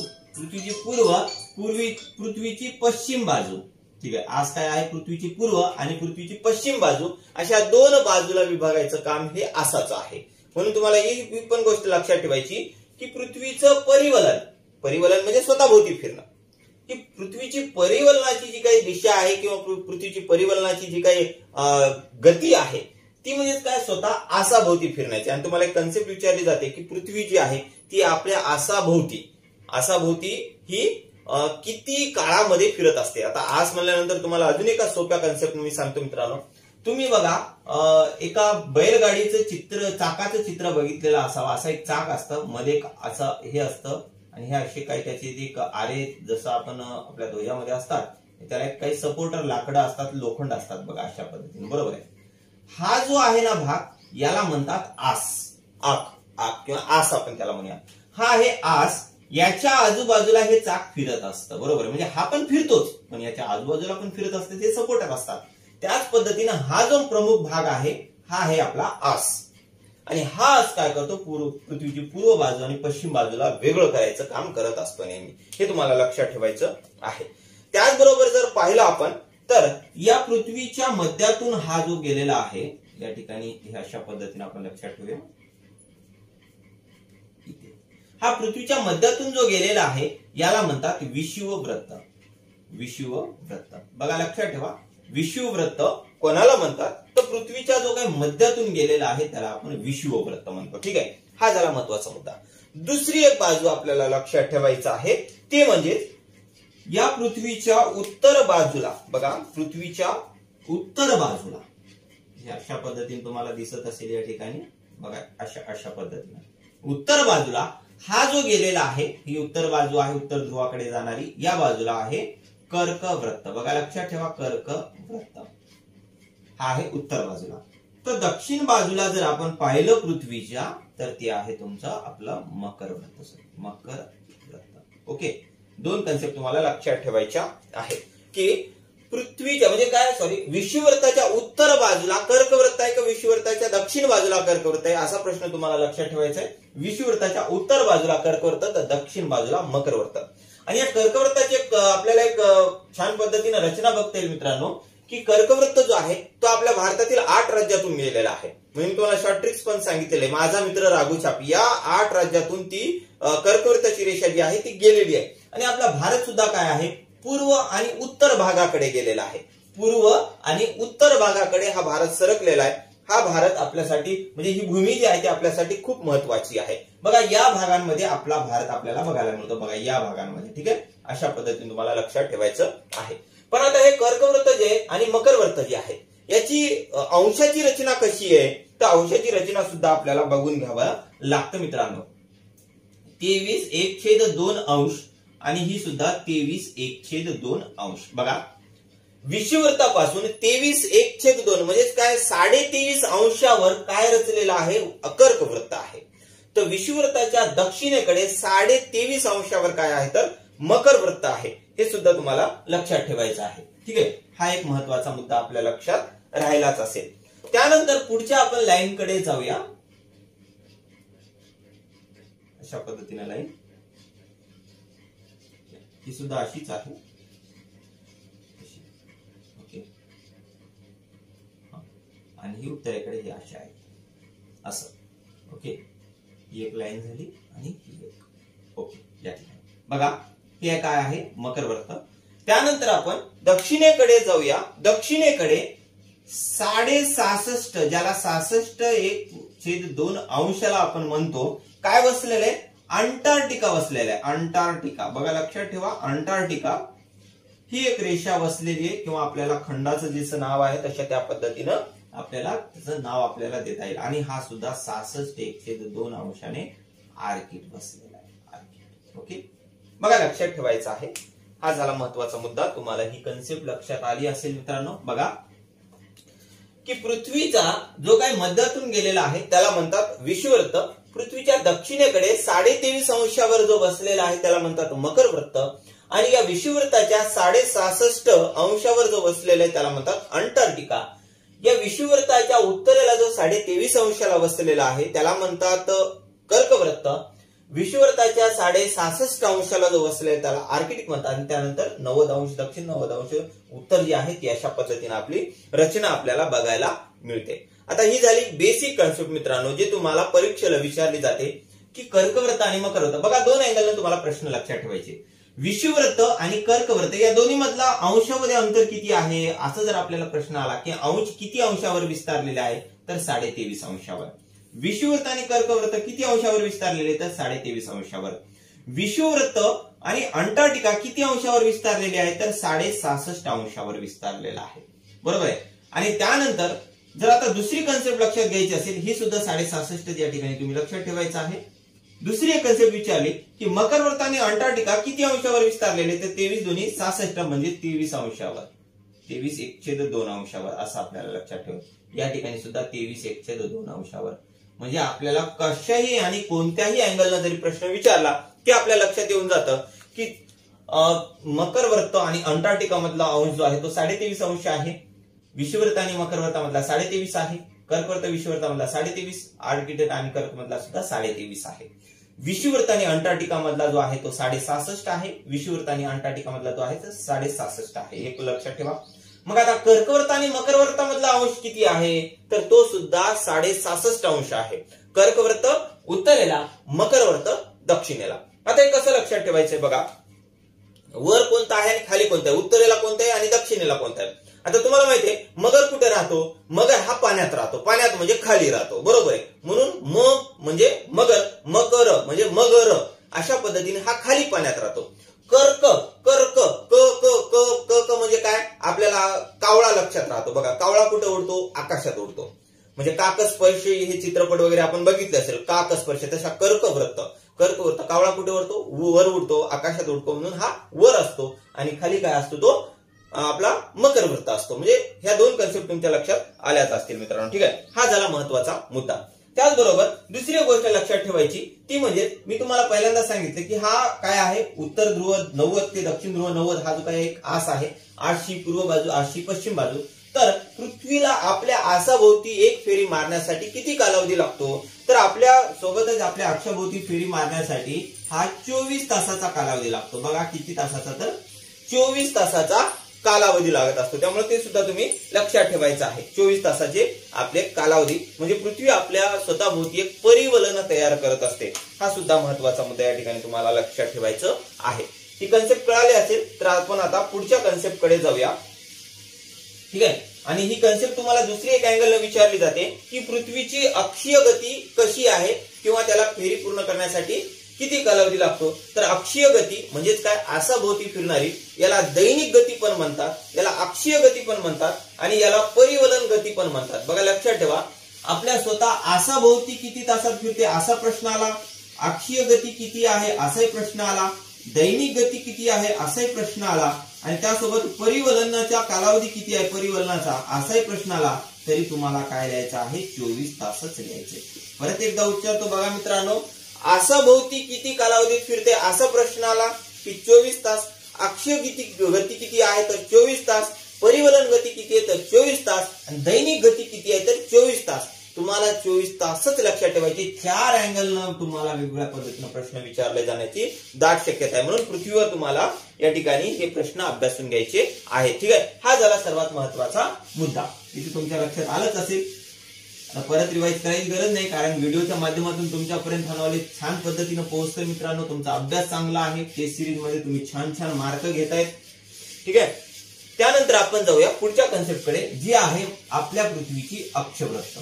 पृथ्वीची पश्चिम बाजू, ठीक आहे, आज काय आहे, पृथ्वीची पूर्व आणि पृथ्वीची पश्चिम बाजू अशा दोन बाजूला विभागायचं काम हे आसाचं आहे. म्हणून तुम्हाला ही पण गोष्ट लक्षात ठेवायची की पृथ्वीचं परिवलन म्हणजे स्वतःभोवती फिरणं, की पृथ्वीची परिवलनाची जी काही दिशा आहे किंवा पृथ्वीची परिवलनाची जी काही गती आहे ती म्हणजे काय, स्वतः आसाभोवती फिरण्याची. आणि तुम्हाला एक कन्सेप्ट विचारली जाते की पृथ्वी जी आहे ती आपल्या आसाभोवती ही किती काळामध्ये फिरत असते. आता आस म्हणल्यानंतर तुम्हाला अजून एका सोप्या कन्सेप्ट मी सांगतो मित्रांनो. तुम्ही बघा एका बैलगाडीचं चित्र, चाकाचं चित्र बघितलेलं असावं. असं एक चाक असतं, मध्ये एक असं हे असतं आणि हे असे काही त्याचे एक आरे जसं आपण आपल्या ध्वजामध्ये असतात, त्याला काही सपोर्टर लाकडं असतात, लोखंड असतात बघा अशा पद्धतीने, बरोबर आहे. हा जो आहे ना भाग याला म्हणतात आक किंवा आस आपण त्याला म्हणूया. हा आहे आस. याच्या आजूबाजूला हे चाक फिरत असतं, बरोबर. म्हणजे हा पण फिरतोच पण याच्या आजूबाजूला पण फिरत असते, ते सपोर्टर असतात. त्याच पद्धतीने हा जो प्रमुख भाग आहे हा आहे आपला आस. आणि हा आस काय करतो, पृथ्वीची पूर्व बाजू आणि पश्चिम बाजूला वेगळं करायचं काम करत असतो नेहमी. हे तुम्हाला लक्षात ठेवायचं आहे. त्याचबरोबर जर पाहिलं आपण तर या पृथ्वीच्या मध्यातून हा जो गेलेला आहे, या ठिकाणी हे अशा पद्धतीने आपण लक्षात ठेवूया. हा पृथ्वीच्या मध्यातून जो गेलेला आहे याला म्हणतात विषुववृत्त. बघा लक्षात ठेवा, विषुववृत्त कोणाला म्हणतात तर पृथ्वीच्या जो काही मध्यातून गेलेला आहे त्याला आपण विषुववृत्त म्हणतो. ठीक आहे, हा झाला महत्वाचा मुद्दा. दुसरी एक बाजू आपल्याला लक्षात ठेवायचं आहे ते म्हणजे या पृथ्वीच्या उत्तर बाजूला, बघा पृथ्वीच्या उत्तर बाजूला हे अशा पद्धतीने तुम्हाला दिसत असेल या ठिकाणी, बघा अशा पद्धतीने उत्तर बाजूला हा जो गेलेला आहे, ही उत्तर बाजू आहे उत्तर ध्रुवाकडे जाणारी, या बाजूला आहे कर्कवृत्त. बघा लक्षात ठेवा, कर्कवृत्त हा आहे उत्तर बाजूला. तर दक्षिण बाजूला जर आपण पाहिलं पृथ्वीच्या तर ते आहे तुमचं आपलं मकरवृत्त. ओके, दोन कन्सेप्ट तुम्हाला लक्षात ठेवायच्या आहेत की पृथ्वीच्या म्हणजे काय, विषुववृत्ताच्या उत्तर बाजूला कर्कवृत्त आहे का विषुववृत्ताच्या दक्षिण बाजूला कर्कवृत्त आहे, असा प्रश्न तुम्हाला लक्षात ठेवायचा आहे. विषुववृत्ताच्या उत्तर बाजूला कर्कवृत्त तर दक्षिण बाजूला मकरवृत्त. आणि या कर्कवृत्ताची आपल्याला एक छान पद्धतीने रचना बघता येईल मित्रांनो, की कर्कवृत्त जो आहे तो आपल्या भारतातील 8 राज्यातून गेलेला आहे. म्हणून तुम्हाला शॉर्ट ट्रिक्स पण सांगितलेले, माझा मित्र राघू छाप, या 8 राज्यातून ती कर्कवृत्ताची रेषा जी आहे ती गेलेली आहे. आणि आपला भारत सुद्धा काय आहे, पूर्व आणि उत्तर भागाकडे गेलेला आहे. पूर्व आणि उत्तर भागाकडे हा भारत सरकलेला आहे. हा भारत आपल्यासाठी म्हणजे ही भूमी जी आहे ती आपल्यासाठी खूप महत्वाची आहे. बघा या भागांमध्ये आपला भारत आपल्याला बघायला मिळतो, बघा या भागांमध्ये. ठीक आहे, अशा पद्धतीने तुम्हाला लक्षात ठेवायचं आहे. पण आता हे कर्कवृत्त जे आहे आणि मकरवृत्त जे आहे याची अंशाची रचना कशी आहे, तर अंशाची रचना सुद्धा आपल्याला बघून घ्यावं लागतं मित्रांनो. 23/1/2 अंश आणि ही सुद्धा 23/1/2 अंश. बघा विषुववृत्तापासून 23/1/2 म्हणजे काय, 23.5 अंशावर काय रचलेलं आहे, कर्कवृत्त आहे. तर विषुववृत्ताच्या दक्षिणेकडे 23.5 अंशावर काय आहे तर मकरवृत्त आहे. हे सुद्धा तुम्हाला लक्षात ठेवायचं आहे. ठीक आहे, हा एक महत्वाचा मुद्दा आपल्या लक्षात राहिलाच असेल. त्यानंतर पुढच्या आपण लाईन कडे जाऊया. अशा पद्धतीने लाईन ही सुद्धा अशीच आहे. ओके, आणि ही उत्तरेकडे ही अशी आहे असं. ओके, ही एक लाईन झाली आणि ही एक. ओके, या ठिकाणी बघा हे काय आहे, मकरवृत्त. त्यानंतर आपण दक्षिणेकडे जाऊया. दक्षिणेकडे 66.5 ज्याला 66/1/2 अंशाला आपण म्हणतो, काय बसलेलं आहे, अंटार्क्टिका बसलेला आहे. अंटार्क्टिका बघा लक्षात ठेवा, अंटार्क्टिका ही एक रेषा बसलेली आहे किंवा आपल्याला खंडाचं जसं नाव आहे तशा त्या पद्धतीनं आपल्याला त्याचं नाव आपल्याला देता येईल. आणि हा सुद्धा 66/1/2 अंशाने आर्किट बसलेला आहे, आर्किट. ओके, बघा लक्षात ठेवायचं आहे. हा झाला महत्वाचा मुद्दा. तुम्हाला ही कन्सेप्ट लक्षात आली असेल मित्रांनो. बघा की पृथ्वीचा जो काही मध्यातून गेलेला आहे त्याला म्हणतात विषुववृत्त. पृथ्वीच्या दक्षिणेकडे 23.5 अंशावर जो बसलेला आहे त्याला म्हणतात मकरवृत्त. आणि या विषुववृत्ताच्या 66.5 अंशावर जो बसलेला आहे त्याला म्हणतात अंटार्क्टिका. या विषुववृत्ताच्या उत्तरेला जो 23.5 अंशाला बसलेला आहे त्याला म्हणतात कर्कवृत्त. विषुववृत्ताच्या 66.5 अंशाला जो बसलेला त्याला आर्किटिक म्हणतात आणि त्यानंतर 90 अंश दक्षिण 90 अंश उत्तर जी आहे ती अशा पद्धतीने आपली रचना आपल्याला बघायला मिळते। आता ही झाली बेसिक कन्सेप्ट मित्रांनो, जे तुम्हाला परीक्षेला विचारली जाते की कर्कवृत्त आणि मकरवृत्त। बघा दोन अँगलने तुम्हाला प्रश्न लक्षात ठेवायचे, विषुववृत्त आणि कर्कवृत्त या दोन्ही मधला अंशामध्ये अंतर किती आहे असं जर आपल्याला प्रश्न आला की अंश किती अंशावर विस्तारलेले आहे तर 23.5 अंशावर। विषुववृत्त आणि कर्कवृत्त किती अंशावर विस्तारलेले तर 23.5 अंशावर। विषुववृत्त आणि अंटार्क्टिका किती अंशावर विस्तारलेले आहे तर 66.5 अंशावर विस्तारलेला आहे, बरोबर आहे। आणि त्यानंतर जर आता दुसरी कन्सेप्ट लक्षात घ्यायची असेल, ही सुद्धा 66.5 या ठिकाणी तुम्ही लक्षात ठेवायचं आहे। दुसरी एक कन्सेप्ट विचारली की मकरवृत्त आणि अंटार्क्टिका किती अंशावर विस्तारलेले तर 23 दुनी 66 म्हणजे 23 अंशावर, 23/1/2 अंशावर असं आपल्याला लक्षात ठेव। या ठिकाणी सुद्धा 23/1/2 अंशावर। म्हणजे आपल्याला कशाही आणि कोणत्याही अँगलला जरी प्रश्न विचारला की आपल्या लक्षात येऊन जातं की मकरवृत्त आणि अंटार्क्टिका मधला अंश जो आहे तो 23.5 अंश आहे, विषुववृत्त आणि मकरवृत्तामधला 23.5 आहे, कर्कवृत्त विषुववृत्तामधला 23.5, आर्किटिक आणि कर्क मधला सुद्धा 23.5 आहे। विषुववृत्त आणि अंटार्क्टिका मधला जो आहे तो 66.5 आहे, विषुववृत्त आणि अंटार्क्टिका मधला जो आहे तो 66.5 आहे, हे लक्षात ठेवा। मग आता कर्कवृत्त आणि मकरवृत्तामधला अंश किती आहे तर तो सुद्धा 66.5 अंश आहे। कर्कवृत्त उत्तरेला, मकरवृत्त दक्षिणेला। आता हे कसं लक्षात ठेवायचंय बघा, वर कोणता आहे आणि खाली कोणता आहे, उत्तरेला कोणता आहे आणि दक्षिणेला कोणता आहे। आता तुम्हाला माहितीये मगर कुठे राहतो, मगर हा पाण्यात राहतो, पाण्यात म्हणजे खाली राहतो, बरोबर आहे। म्हणून म म्हणजे मगर, मकर म्हणजे मगर, अशा पद्धतीने हा खाली पाण्यात राहतो। कर्क कर्क क क क क क म्हणजे काय, आपल्याला कावळा लक्षात राहतो बघा, कावळा कुठे उडतो, आकाशात उडतो। म्हणजे काकस्पर्श हे चित्रपट वगैरे आपण बघितले असेल, काकस्पर्श, तसा कर्कवृत्त, कर्कवृत्त कावळा कुठे उडतो, वर उडतो, आकाशात उडतो, म्हणून हा वर असतो आणि खाली काय असतो तो आपला मकरवृत्त असतो। म्हणजे ह्या दोन कन्सेप्ट तुमच्या लक्षात आल्याच असतील मित्रांनो, ठीक आहे। हा झाला महत्वाचा मुद्दा। त्याचबरोबर दुसरी गोष्ट लक्षात ठेवायची ती म्हणजे मी तुम्हाला पहिल्यांदा सांगितलं की हा काय आहे, उत्तर ध्रुव 90 ते दक्षिण ध्रुव 90 हा जो काय एक आस आहे, आठशी पूर्व बाजू, आठशी पश्चिम बाजू। तर पृथ्वीला आपल्या आसाभोवती एक फेरी मारण्यासाठी किती कालावधी लागतो तर आपल्या सोबतच आपल्या अक्षाभोवती फेरी मारण्यासाठी हा 24 तासाचा कालावधी लागतो। बघा किती तासाचा तर 24 तासाचा कालावधी लागत असतो, त्यामुळे ते सुद्धा तुम्ही लक्षात ठेवायचं आहे। 24 तासाचे आपले कालावधी म्हणजे पृथ्वी आपल्या स्वतःभोवती एक परिवलन तयार करत असते, हा सुद्धा महत्वाचा मुद्दा या ठिकाणी तुम्हाला लक्षात ठेवायचं आहे। ही कन्सेप्ट कळाली असेल तर आपण आता पुढच्या कन्सेप्ट कडे जाऊया, ठीक आहे। आणि ही कन्सेप्ट तुम्हाला दुसरी एक अँगल विचारली जाते की पृथ्वीची अक्षीय गती कशी आहे किंवा त्याला फेरी पूर्ण करण्यासाठी किती कालावधी लागतो तर अक्षीय गती म्हणजेच काय, आसाभोवती फिरणारी, याला दैनिक गती पण म्हणतात, याला अक्षीय गती पण म्हणतात आणि याला परिवलन गती पण म्हणतात। बघा लक्षात ठेवा, आपल्या स्वतः आसाभोवती किती तासात फिरते असा प्रश्न आला, अक्षीय गती किती आहे असाही प्रश्न आला, दैनिक गती किती आहे असाही प्रश्न आला आणि त्यासोबत परिवलनाचा कालावधी किती आहे परिवलनाचा असाही प्रश्न आला, तरी तुम्हाला काय लिहायचं आहे 24 तासच लिहायचे। परत एकदा उच्चारतो बघा मित्रांनो, आसाभोवती किती कालावधीत फिरते असा प्रश्न आला की 24 तास, अक्षीय गती किती आहे तर 24 तास, परिवलन गती किती आहे तर 24 तास आणि दैनिक गती किती आहे तर 24 तास। तुम्हाला 24 तासच लक्षात ठेवायचे। 4 अँगलनं तुम्हाला वेगवेगळ्या पद्धतीने प्रश्न विचारले जाण्याची दाट शक्यता आहे, म्हणून पृथ्वीवर तुम्हाला या ठिकाणी हे प्रश्न अभ्यासून घ्यायचे आहे, ठीक आहे। हा झाला सर्वात महत्वाचा मुद्दा, इथे तुमच्या लक्षात आलंच असेल। आता परत रिवाइज करायची गरज नाही, कारण व्हिडिओच्या माध्यमातून तुमच्यापर्यंत हा नॉलेज छान पद्धतीने पोहोचतोय मित्रांनो। तुमचा अभ्यास चांगला आहे, टेस्ट सिरीज मध्ये तुम्ही छान छान मार्क घेतायत, ठीक आहे। त्यानंतर आपण जाऊया पुढच्या कन्सेप्ट कडे, जी आहे आपल्या पृथ्वीची अक्षवृत्त,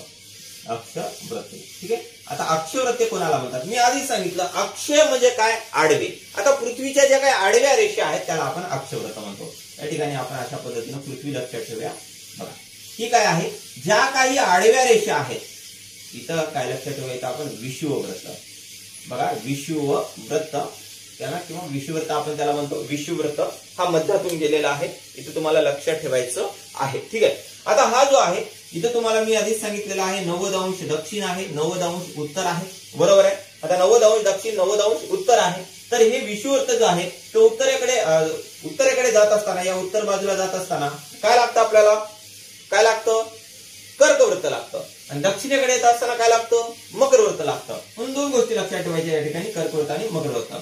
अक्षवृत्त, ठीक आहे। आता अक्षवृत्त कोणाला म्हणतात मी आधी सांगितलं, अक्षय म्हणजे काय, आडवे। आता पृथ्वीच्या ज्या काही आडव्या रेषा आहेत त्याला आपण अक्षवृत्त म्हणतो। या ठिकाणी आपण अशा पद्धतीने पृथ्वी लक्षात ठेवूया। बघा ही काय आहे, ज्या काही आडव्या रेषा आहेत, इथं काय लक्षात ठेवायचं आपण विषुववृत्त। बघा विषुववृत्त त्याला किंवा विषुववृत्त आपण त्याला म्हणतो, विषुववृत्त हा मध्यातून गेलेला आहे, इथं तुम्हाला लक्षात ठेवायचं आहे, ठीक आहे। आता हा जो आहे इथं तुम्हाला मी आधीच सांगितलेला आहे 90 अंश दक्षिण आहे, 90 अंश उत्तर आहे, बरोबर आहे। आता 90 अंश दक्षिण 90 अंश उत्तर आहे, तर हे विषुववृत्त जो आहे तो उत्तरेकडे जात असताना, या उत्तर बाजूला जात असताना काय लागतं आपल्याला, काय लागतं कर्कवृत्त लागतं। आणि दक्षिणेकडे येत असताना काय लागतं, मकरवृत्त लागतं. म्हणून दोन गोष्टी लक्षात ठेवायच्या या ठिकाणी, कर्कवृत्त आणि मकरवृत्त.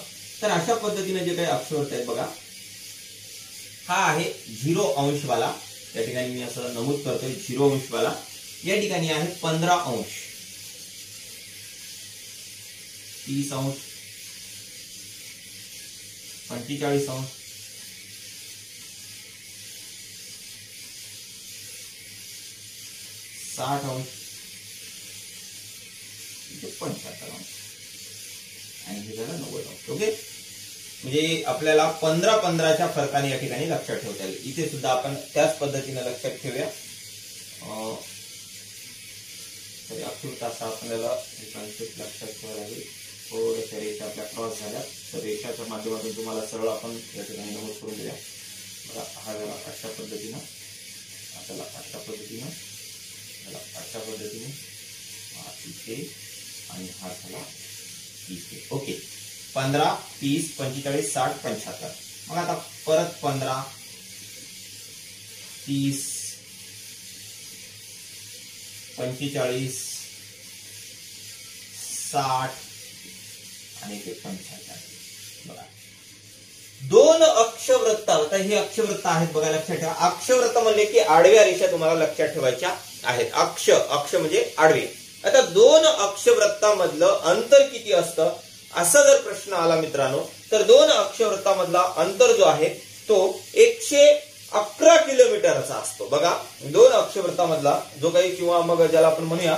तर अशा पद्धतीने जे काही अक्षवृत्त आहेत बघा, हा आहे 0 अंशवाला, या ठिकाणी मी असं नमूद करतोय 0 अंशवाला. या ठिकाणी आहे 15 अंश, 30 अंश, 45 अंश, 60 अंश, 75 अंश आणि हे झालं 90 अंश. ओके, म्हणजे आपल्याला 15-15च्या फरकाने या ठिकाणी लक्षात ठेवता येईल. इथे सुद्धा आपण त्याच पद्धतीने लक्षात ठेवूया. तरी अक्षुत असा आपल्याला कॉन्सेप्ट लक्षात ठेवायला लागेल. थोड्याशा रेषा आपल्या क्रॉस झाल्या, तर रेषाच्या माध्यमातून तुम्हाला सरळ आपण या ठिकाणी नमूद करून दिल्या. बघा, हा झाला अशा पद्धतीनं, आपल्याला अशा पद्धतीनं, अशा पद्धतीने इथे, आणि हा झाला इथे. ओके, 15, 30, 45, 60, 75. मग आता परत 15, 30, 45, 60 आणि ते 75. बघा, दोन अक्षवृत्त. आता हे अक्षवृत्त आहेत बघा, लक्षात ठेवा. अक्षवृत्त म्हणले की आडव्या रेषा तुम्हाला लक्षात ठेवायच्या आहेत. अक्ष म्हणजे आडवे. आता दोन अक्षवृत्तामधलं अंतर किती असतं असा जर प्रश्न आला मित्रांनो, तर दोन अक्षवृत्तामधला अंतर जो आहे तो 111 किलोमीटरचा असतो. बघा, दोन अक्षवृत्तामधला जो काही, किंवा मग ज्याला आपण म्हणूया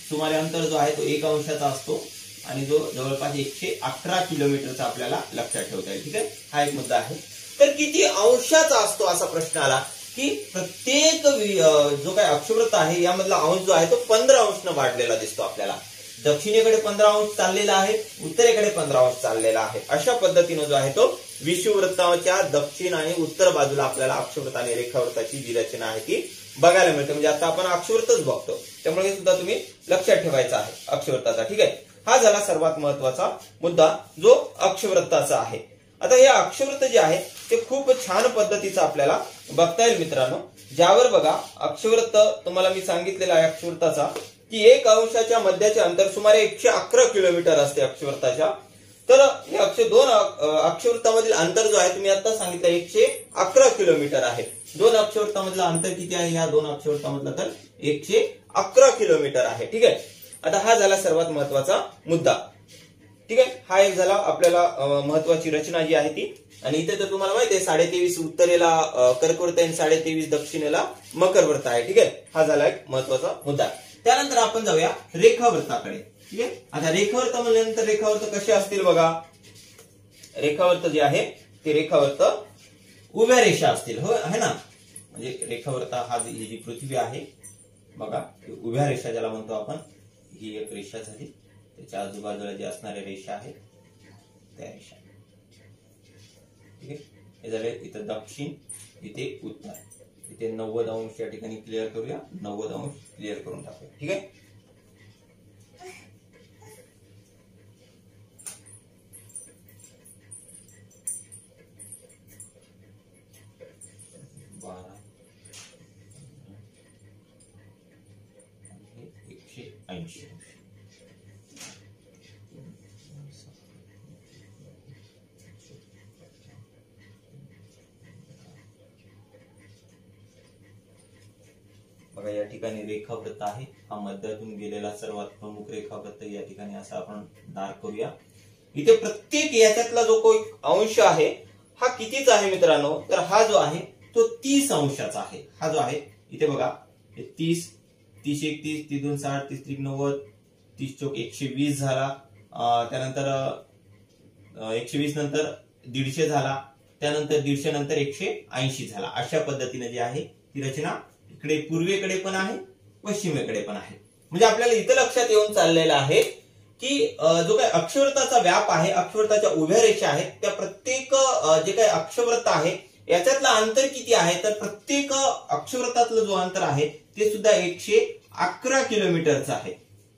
सुमारे अंतर जो आहे तो 1 अंशाचा असतो, आणि जो जवळपास 111 किलोमीटरचा आपल्याला लक्षात ठेवता येईल. ठीक आहे, हा एक मुद्दा आहे. तर किती अंशाचा असतो असा प्रश्न आला की प्रत्येक जो काही अक्षवृत्त आहे यामधला अंश जो आहे तो 15 अंशनं वाढलेला दिसतो आपल्याला. दक्षिणेकडे 15 अंश चाललेला आहे, उत्तरेकडे 15 अंश चाललेला आहे. अशा पद्धतीने जो आहे तो विषुववृत्ताच्या दक्षिण आणि उत्तर बाजूला आपल्याला अक्षवृत्त आणि रेखावृत्ताची जी रचना आहे ती बघायला मिळते. म्हणजे आता आपण अक्षवृत्तच बघतो, त्यामुळे हे सुद्धा तुम्ही लक्षात ठेवायचं आहे अक्षवृत्ताचा. ठीक आहे, हा झाला सर्वात महत्वाचा मुद्दा जो अक्षवृत्ताचा आहे. आता हे अक्षवृत्त जे आहे ते खूप छान पद्धतीचं आपल्याला बघता येईल मित्रांनो, ज्यावर बघा अक्षवृत्त तुम्हाला मी सांगितलेला आहे अक्षवृत्ताचा की 1 अंशाच्या मध्याचे अंतर सुमारे 111 किलोमीटर असते अक्षवृत्ताच्या. तर हे दोन अक्षवृत्तामधील अंतर जो आहे तुम्ही आता सांगितलं 111 किलोमीटर आहे. दोन अक्षवृत्तामधलं अंतर किती आहे या दोन अक्षवृत्तामधलं, तर 111 किलोमीटर आहे. ठीक आहे, आता हा झाला सर्वात महत्वाचा मुद्दा. ठीक आहे, हा एक झाला आपल्याला महत्वाची रचना जी आहे ती. आणि इथे तर तुम्हाला माहिती आहे 23.5 उत्तरेला कर्कवृत्त आहे, 23.5 दक्षिणेला मकरवृत्त आहे. ठीक आहे, हा झाला एक महत्वाचा मुद्दा. त्यानंतर आपण जाऊया रेखावृत्ताकडे. ठीक आहे, आता रेखावृत्त म्हणल्यानंतर रेखावृत्त कसे असतील बघा. रेखावृत्त जे आहे ते रेखावृत्त उभ्या रेषा असतील, हो आहे ना. म्हणजे रेखावृत्त हा जी पृथ्वी आहे बघा, उभ्या रेषा ज्याला म्हणतो आपण, ही एक रेषा झाली, त्याच्या आजूबाजूला जे असणाऱ्या रेषा आहेत त्या रेषा. ठीक आहे, हे झाले इथं दक्षिण, इथे उत्तर, इथे 90 अंश या ठिकाणी क्लिअर करूया, 90 अंश क्लिअर करून टाकूया. ठीक आहे, बघा या ठिकाणी रेखावृत्त आहे, हा मध्यातून गेलेला सर्वात प्रमुख रेखावृत्त या ठिकाणी असं आपण डार्क करूया. इथे प्रत्येक याच्यातला जो कोई अंश आहे हा कितीच आहे मित्रांनो, तर हा जो आहे तो 30 अंशाचा आहे. हा जो आहे इथे बघा 30, 30 1 30, 30 2 60, 30 3 90, 30 चौक 120 झाला. त्यानंतर 120 नंतर 150 झाला, त्यानंतर 150 नंतर 180 झाला. अशा पद्धतीने जी आहे ती रचना इकडे पूर्वेकडे पण आहे, पश्चिमेकडे पण आहे. म्हणजे आपल्याला इथं लक्षात येऊन चाललेलं आहे की जो काही अक्षवृत्ताचा व्याप आहे, अक्षवृत्ताच्या उभ्या रेषा आहेत, त्या प्रत्येक जे काही अक्षवृत्त आहे याच्यातलं अंतर किती आहे, तर प्रत्येक अक्षवृत्तातलं जो अंतर आहे ते सुद्धा 111 किलोमीटरचं आहे.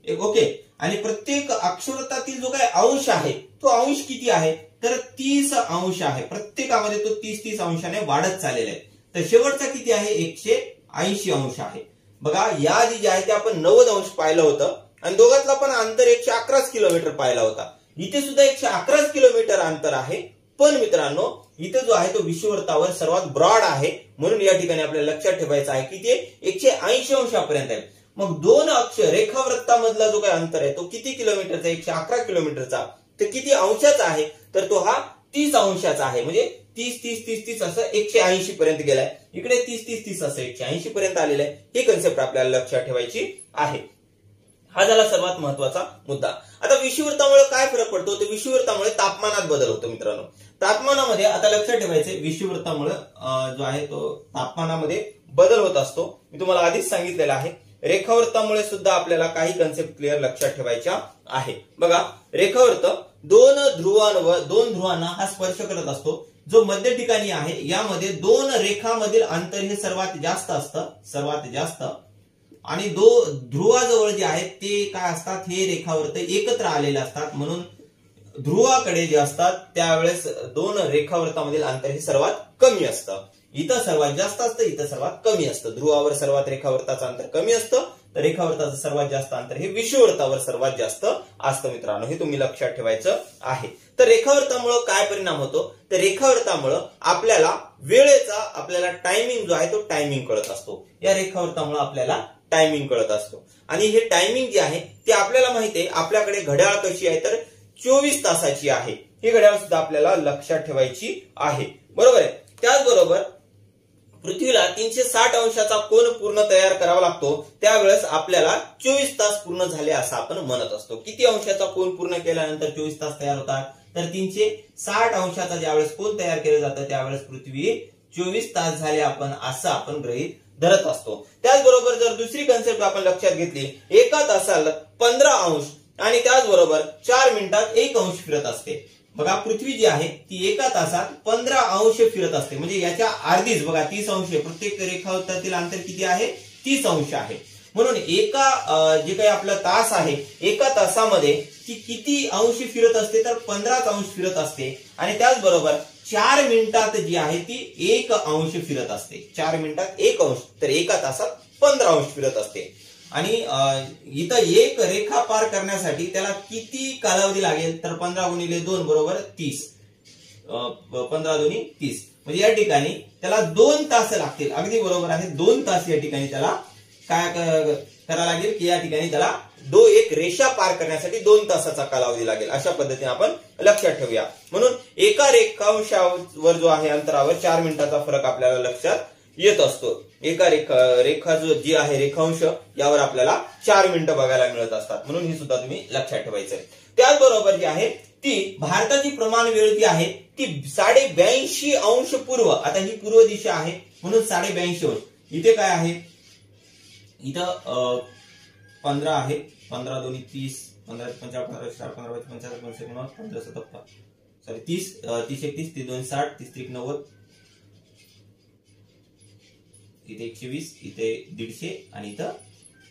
ओके, आणि प्रत्येक अक्षवृत्तातील जो काही अंश आहे तो अंश किती आहे, तर 30 अंश आहे. प्रत्येकामध्ये तो 30 अंशाने वाढत चाललेला आहे. तर शेवटचा किती आहे, 180 अंश आहे. बघा याआधी जे आहे ते आपण 90 अंश पाहिलं होतं आणि दोघातला पण अंतर 111 किलोमीटर पाहिला होता. इथे सुद्धा 111 किलोमीटर अंतर आहे, पण मित्रांनो इथे जो आहे तो विषुववृत्तावर सर्वात ब्रॉड आहे, म्हणून या ठिकाणी आपल्याला लक्षात ठेवायचं आहे की ते 180 अंशापर्यंत आहे. मग दोन अक्ष रेखावृत्तामधला जो काही अंतर आहे तो किती किलोमीटरचा, 111 किलोमीटरचा, तर किती अंशाचा आहे, तर तो हा 30 अंशाचा आहे. म्हणजे 30 असं 180 पर्यंत गेलाय, इकडे 30 असं 180 पर्यंत आलेलं आहे. ही कन्सेप्ट आपल्याला लक्षात ठेवायची आहे. हा झाला सर्वात महत्वाचा मुद्दा. आता विषुववृत्तामुळे काय फरक पडतो, तर विषुववृत्तामुळे तापमानात बदल होतो मित्रांनो. तापमानामध्ये आता लक्षात ठेवायचे विषुववृत्तामुळे जो आहे तो तापमानामध्ये बदल होत असतो. मी तुम्हाला आधीच सांगितलेलं आहे. रेखावृत्तामुळे सुद्धा आपल्याला काही कन्सेप्ट क्लिअर लक्षात ठेवायच्या आहे. बघा रेखावृत्त दोन ध्रुवांना हा स्पर्श करत असतो. जो मध्य ठिकाणी आहे यामध्ये दोन रेखांमधील अंतर हे सर्वात जास्त असतं आणि ध्रुवाजवळ जे आहेत ते काय असतात, हे रेखावृत्त एकत्र आलेले असतात, म्हणून ध्रुवाकडे जे असतात त्यावेळेस दोन रेखावृत्तामधील अंतर हे सर्वात कमी असतं. इथं सर्वात जास्त असतं, इथं सर्वात कमी असतं. ध्रुवावर सर्वात रेखावृत्ताचं अंतर कमी असतं, तर रेखावृत्ताचं सर्वात जास्त अंतर हे विषुववृत्तावर सर्वात जास्त असतं मित्रांनो. हे तुम्ही लक्षात ठेवायचं आहे. तर रेखावृत्तामुळे काय परिणाम होतो, तर रेखावृत्तामुळे आपल्याला टायमिंग जो आहे तो टायमिंग कळत असतो. या रेखावृत्तामुळे आपल्याला टायमिंग कळत असतो आणि हे टायमिंग जे आहे ते आपल्याला माहिती आहे. आपल्याकडे घड्याळ कशी आहे, तर 24 तासाची आहे. ही घड्याळ सुद्धा आपल्याला लक्षात ठेवायची आहे, बरोबर आहे. त्याचबरोबर पृथ्वीला 360 अंशाचा कोन पूर्ण तयार करावा लागतो, त्यावेळेस आपल्याला 24 तास पूर्ण झाले असं आपण म्हणत असतो. किती अंशाचा कोन पूर्ण केल्यानंतर 24 तास तयार होतात, तर 360 अंशाचा ज्यावेळेस कोन तयार केलं जातं त्यावेळेस पृथ्वी 24 तास झाले असं आपण गृहीत धरत असतो. त्याचबरोबर जर दुसरी कन्सेप्ट आपण लक्षात घेतली, एका तासाला 15 अंश आणि त्याचबरोबर 4 मिनिटात 1 अंश फिरत असते. बघा पृथ्वी जी आहे ती एका तासात 15 अंश फिरत असते, म्हणजे याच्या अर्धीच. बघा 30 अंश, प्रत्येक रेखावृत्तातील अंतर किती आहे, 30 अंश आहे. म्हणून एका जे काही आपला तास आहे, एका तासामध्ये ती किती अंश फिरत असते, तर 15 अंश फिरत असते. आणि त्याचबरोबर 4 मिनिटात जी आहे ती 1 अंश फिरत असते. 4 मिनिटात 1 अंश, तर एका तासात 15 अंश फिरत असते. आणि इथं एक रेखा पार करण्यासाठी त्याला किती कालावधी लागेल, तर 15 गुणिले 2 बरोबर 30. 15 दुनी 30, म्हणजे या ठिकाणी त्याला 2 तास लागतील. अगदी बरोबर आहे, 2 तास या ठिकाणी त्याला काय करावं लागेल, की या ठिकाणी त्याला एक रेषा पार करण्यासाठी 2 तासाचा कालावधी लागेल. अशा पद्धतीने आपण लक्षात ठेवूया. म्हणून एका रेखांशावर जो आहे अंतरावर 4 मिनिटाचा फरक आपल्याला लक्षात येत असतो. एका रेखा जी आहे रेखांश यावर आपल्याला 4 मिनिटं बघायला मिळत असतात, म्हणून हे सुद्धा तुम्ही लक्षात ठेवायचं. त्याचबरोबर जी आहे ती भारताची प्रमाण वेळ जी आहे ती 82.5 अंश पूर्व. आता ही पूर्व दिशा आहे म्हणून 82.5 अंश. इथे काय आहे, इथं 15 आहे, 15 दुनी 30, 15 55 15 4 15 55 55 15 57 सॉरी 30 30 31 30 2 60 30 1 90, इथे 120, इथे 150 आणि इथं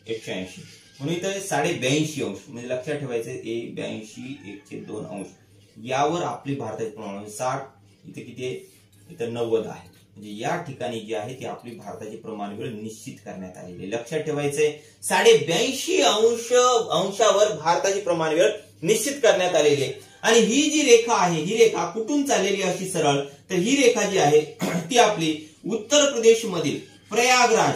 180, म्हणून इथं 82.5 अंश. म्हणजे लक्षात ठेवायचं 82 1/2 अंश. यावर आपली भारताची प्रमाण 60, इथे किती आहे, इथं 90 आहे. म्हणजे या ठिकाणी जी आहे ती आपली भारताची प्रमाण वेळ निश्चित करण्यात आलेली. लक्षात ठेवायचंय 82.5 अंशावर भारताची प्रमाण वेळ निश्चित करण्यात आलेली आहे. आणि ही जी रेखा आहे, ही रेखा कुठून चाललेली अशी सरळ, तर ही रेखा जी आहे ती आपली उत्तर प्रदेश मधील प्रयागराज,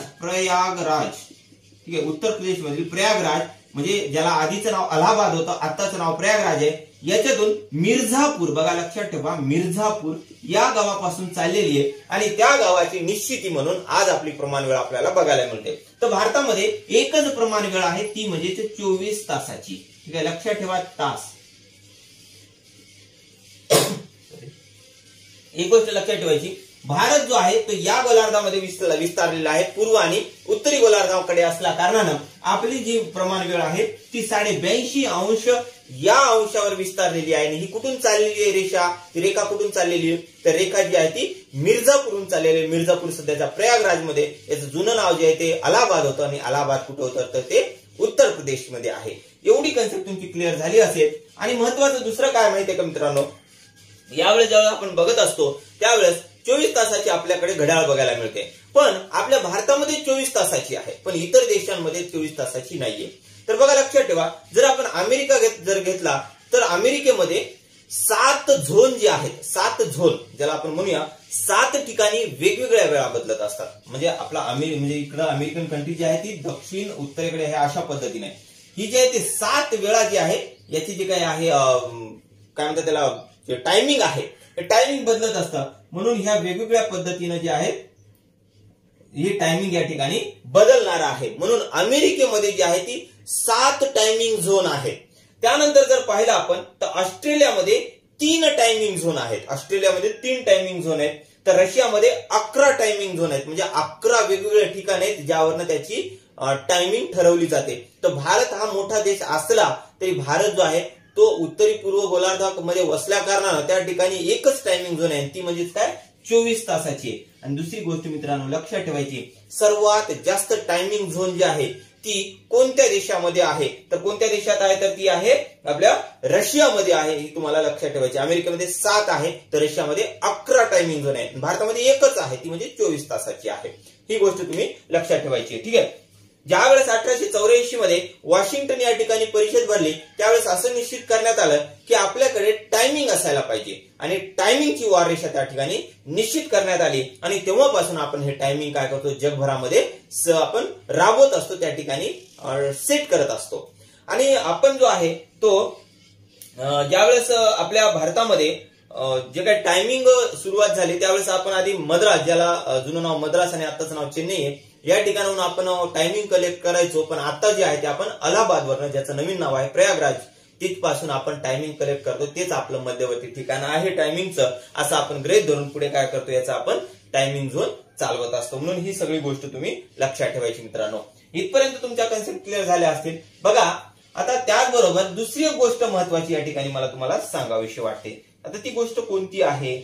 ठीक आहे, उत्तर प्रदेश मधील प्रयागराज, म्हणजे ज्याला आधीचं नाव अलाहाबाद होतं, आताचं नाव प्रयागराज आहे, याच्यातून मिर्झापूर, बघा लक्षात ठेवा, मिर्झापूर या गावापासून चाललेली आहे. आणि त्या गावाची निश्चिती म्हणून आज आपली प्रमाण वेळ आपल्याला बघायला मिळते. तर भारतामध्ये एकच प्रमाण वेळ आहे, ती म्हणजे 24 तासाची. ठीक आहे, लक्षात ठेवा, तास. एक गोष्ट लक्षात ठेवायची, भारत जो आहे तो या गोलार्धामध्ये विस्तारलेला आहे. पूर्व आणि उत्तरी गोलार्धाकडे असल्या कारणानं आपली जी प्रमाण वेळ आहे ती 82.5 अंश या अंशावर विस्तारलेली आहे. आणि ही कुठून चाललेली आहे रेषा, ती रेखा कुठून चाललेली आहे, तर रेखा जी आहे ती मिर्झापूरहून चाललेली आहे. मिर्झापूर सध्याच्या प्रयागराजमध्ये, याचं जुनं नाव जे आहे ते अलाहाबाद होतं. आणि अलाहाबाद कुठं होतं, तर ते उत्तर प्रदेशमध्ये आहे. एवढी कन्सेप्ट तुमची क्लिअर झाली असेल. आणि महत्वाचं दुसरं काय माहितीये का मित्रांनो, यावेळेस जेव्हा आपण बघत असतो त्यावेळेस 24 तासाची आपल्याकडे घड्याळ बघायला मिळते. पण आपल्या भारतामध्ये 24 तासाची आहे, पण इतर देशांमध्ये 24 तासाची नाहीये. तर बघा लक्षात ठेवा, जर आपण अमेरिका जर घेतला तर अमेरिकेमध्ये 7 झोन जे आहेत, 7 झोन ज्याला आपण म्हणूया, 7 ठिकाणी वेगवेगळ्या वेळा बदलत असतात. म्हणजे आपला म्हणजे इकडं अमेरिकन कंट्री जी आहे ती दक्षिण उत्तरेकडे आहे अशा पद्धतीने. ही जी आहे ती 7 वेळा जी आहे याची जी काय आहे काय म्हणतात त्याला जे टायमिंग आहे हे टायमिंग बदलत असतं. म्हणून ह्या वेगवेगळ्या पद्धतीने जे आहे ही टायमिंग या ठिकाणी बदलणार आहे. म्हणून अमेरिकेमध्ये जी आहे ती 7 टायमिंग झोन आहे. त्यानंतर जर पाहिलं आपण तर ऑस्ट्रेलियामध्ये 3 टायमिंग झोन आहेत. ऑस्ट्रेलियामध्ये 3 टायमिंग झोन आहेत. तर रशियामध्ये 11 टायमिंग झोन आहेत. म्हणजे 11 वेगवेगळे ठिकाण आहेत ज्यावरनं त्याची टायमिंग ठरवली जाते. तर भारत हा मोठा देश असला तरी भारत जो आहे तो उत्तरी पूर्व गोलार्धामध्ये वसल्या कारणानं त्या ठिकाणी एकच टायमिंग झोन आहे, ती म्हणजे काय 24 तासाची आहे. आणि दुसरी गोष्ट मित्रांनो लक्षात ठेवायची, सर्वात जास्त टायमिंग झोन जी आहे ती कोणत्या देशामध्ये आहे, तर कोणत्या देशात आहे तर ती आहे आपल्या रशियामध्ये आहे. ही तुम्हाला लक्षात ठेवायची. अमेरिकेमध्ये 7 आहे तर रशियामध्ये 11 टायमिंग झोन आहे. भारतामध्ये एकच आहे, ती म्हणजे 24 तासाची आहे. ही गोष्ट तुम्ही लक्षात ठेवायची आहे. ठीक आहे. ज्यावेळेस 1884 मध्ये वॉशिंग्टन या ठिकाणी परिषद भरली त्यावेळेस असं निश्चित करण्यात आलं की आपल्याकडे टायमिंग असायला पाहिजे आणि टायमिंगची वाररेषा त्या ठिकाणी निश्चित करण्यात आली. आणि तेव्हापासून आपण हे टायमिंग काय करतो जगभरामध्ये आपण राबवत असतो, त्या ठिकाणी सेट करत असतो. आणि आपण जो आहे तो ज्यावेळेस आपल्या भारतामध्ये जे काही टायमिंग सुरुवात झाली त्यावेळेस आपण आधी मद्रास, ज्याला जुनं नाव मद्रास आणि आताचं नाव चेन्नई आहे, या ठिकाणाहून आपण टायमिंग कलेक्ट करायचो. पण आता जे आहे ते आपण अलाहाबादवरनं, ज्याचं नवीन नाव आहे प्रयागराज, तिथपासून आपण टायमिंग कलेक्ट करतो. तेच आपलं मध्यवर्ती ठिकाण आहे टायमिंगचं, असं आपण गृहीत धरून पुढे काय करतो याचा आपण टायमिंग झोन चालवत असतो. म्हणून ही सगळी गोष्ट तुम्ही लक्षात ठेवायची मित्रांनो. इथपर्यंत तुमच्या कन्सेप्ट क्लिअर झाल्या असतील. बघा आता त्याचबरोबर दुसरी एक गोष्ट महत्वाची या ठिकाणी मला तुम्हाला सांगावीशी वाटते. आता ती गोष्ट कोणती आहे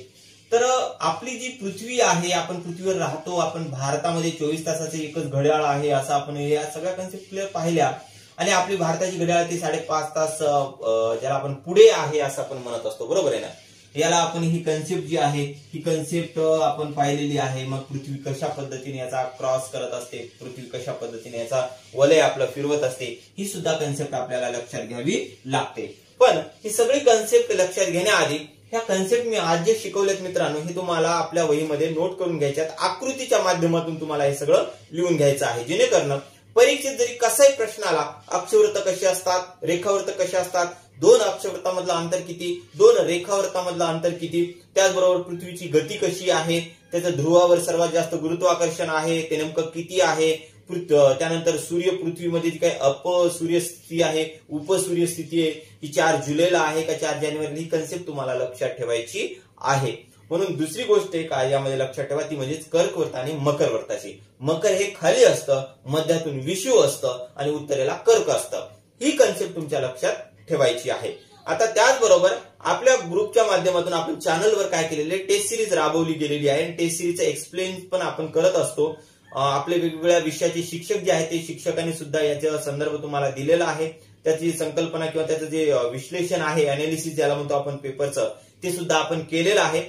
तर आपली जी पृथ्वी आहे, आपण पृथ्वीवर राहतो, आपण भारतामध्ये 24 तासाचे एकच घड्याळ आहे असं आपण या सगळ्या कन्सेप्ट क्लिअर पाहिल्या. आणि आपली भारताची घड्याळ ती 5.5 तास ज्याला आपण पुढे आहे असं आपण म्हणत असतो, बरोबर आहे ना. याला आपण ही कन्सेप्ट जी आहे ही कन्सेप्ट आपण पाहिलेली आहे. मग पृथ्वी कशा पद्धतीने याचा क्रॉस करत असते, पृथ्वी कशा पद्धतीने याचा वलय आपलं फिरवत असते, ही सुद्धा कन्सेप्ट आपल्याला लक्षात घ्यावी लागते. पण ही सगळी कन्सेप्ट लक्षात घेण्याआधी ह्या कन्सेप्ट मी आज जे शिकवलेत मित्रांनो हे तुम्हाला आपल्या वहीमध्ये नोट करून घ्यायच्यात. आकृतीच्या माध्यमातून तुम्हाला हे सगळं लिहून घ्यायचं आहे, जेणेकरून परीक्षेत जरी कसाही प्रश्न आला, अक्षवृत्त कशी असतात, रेखावृत्त कशी असतात, 2 अक्षवृत्तामधलं अंतर किती, 2 रेखावृत्तामधलं अंतर किती, त्याचबरोबर पृथ्वीची गती कशी आहे, त्याचं ध्रुवावर सर्वात जास्त गुरुत्वाकर्षण आहे ते नेमकं किती आहे, त्यानंतर सूर्य पृथ्वीमध्ये जी काही अपसूर्यस्थिती आहे, उपसूर्यस्थिती आहे, ही 4 जुलैला आहे का 4 जानेवारीला, ही कन्सेप्ट तुम्हाला लक्षात ठेवायची आहे. म्हणून दुसरी गोष्ट एक यामध्ये लक्षात ठेवा ती म्हणजे कर्कवृत्त आणि मकर वृत्ताची. मकर हे खाली असतं, मध्यातून विषुव असतं आणि उत्तरेला कर्क असतं. ही कन्सेप्ट तुमच्या लक्षात ठेवायची आहे. आता त्याचबरोबर आपल्या ग्रुपच्या माध्यमातून आपण चॅनलवर काय केलेले टेस्ट सिरीज राबवली गेलेली आहे. टेस्ट सिरीजचं एक्सप्लेन पण आपण करत असतो. आपले वेगवेगळ्या विषयाचे शिक्षक जे आहेत ते शिक्षकांनी सुद्धा याचा संदर्भ तुम्हाला दिलेला आहे. त्याची संकल्पना किंवा त्याचं जे विश्लेषण आहे, अनालिसिस ज्याला म्हणतो आपण पेपरचं, ते सुद्धा आपण केलेलं आहे.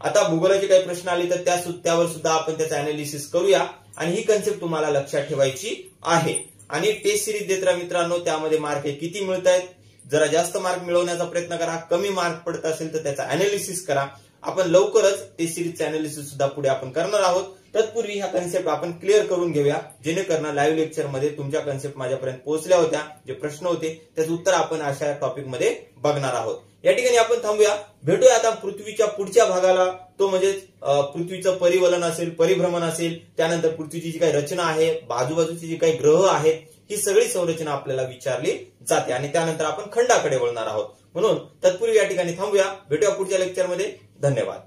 आता भूगोलाचे काही प्रश्न आले तर त्यावर सुद्धा आपण त्याचं अनालिसिस करूया. आणि ही कन्सेप्ट तुम्हाला लक्षात ठेवायची आहे. आणि टेस्ट सिरीज देत राहा मित्रांनो, त्यामध्ये मार्क किती मिळत आहेत, जरा जास्त मार्क मिळवण्याचा प्रयत्न करा. कमी मार्क पडत असेल तर त्याचा अनालिसिस करा. आपण लवकरच टेस्ट सिरीजचं अनालिसिस सुद्धा पुढे आपण करणार आहोत. तत्पूर्वी ह्या कन्सेप्ट आपण क्लिअर करून घेऊया, जेणेकरून लाईव्ह लेक्चर मध्ये तुमच्या कन्सेप्ट माझ्यापर्यंत पोहोचल्या होत्या. जे प्रश्न होते त्याचं उत्तर आपण अशा टॉपिक मध्ये बघणार आहोत. या ठिकाणी आपण थांबूया. भेटूया आता पृथ्वीच्या पुढच्या भागाला, तो म्हणजे पृथ्वीचं परिवलन असेल, परिभ्रमण असेल, त्यानंतर पृथ्वीची जी काही रचना आहे, बाजूबाजूची जी काही ग्रह आहेत, ही सगळी संरचना आपल्याला विचारली जाते. आणि त्यानंतर आपण खंडाकडे वळणार आहोत. म्हणून तत्पूर्वी या ठिकाणी थांबूया. भेटूया पुढच्या लेक्चरमध्ये. धन्यवाद.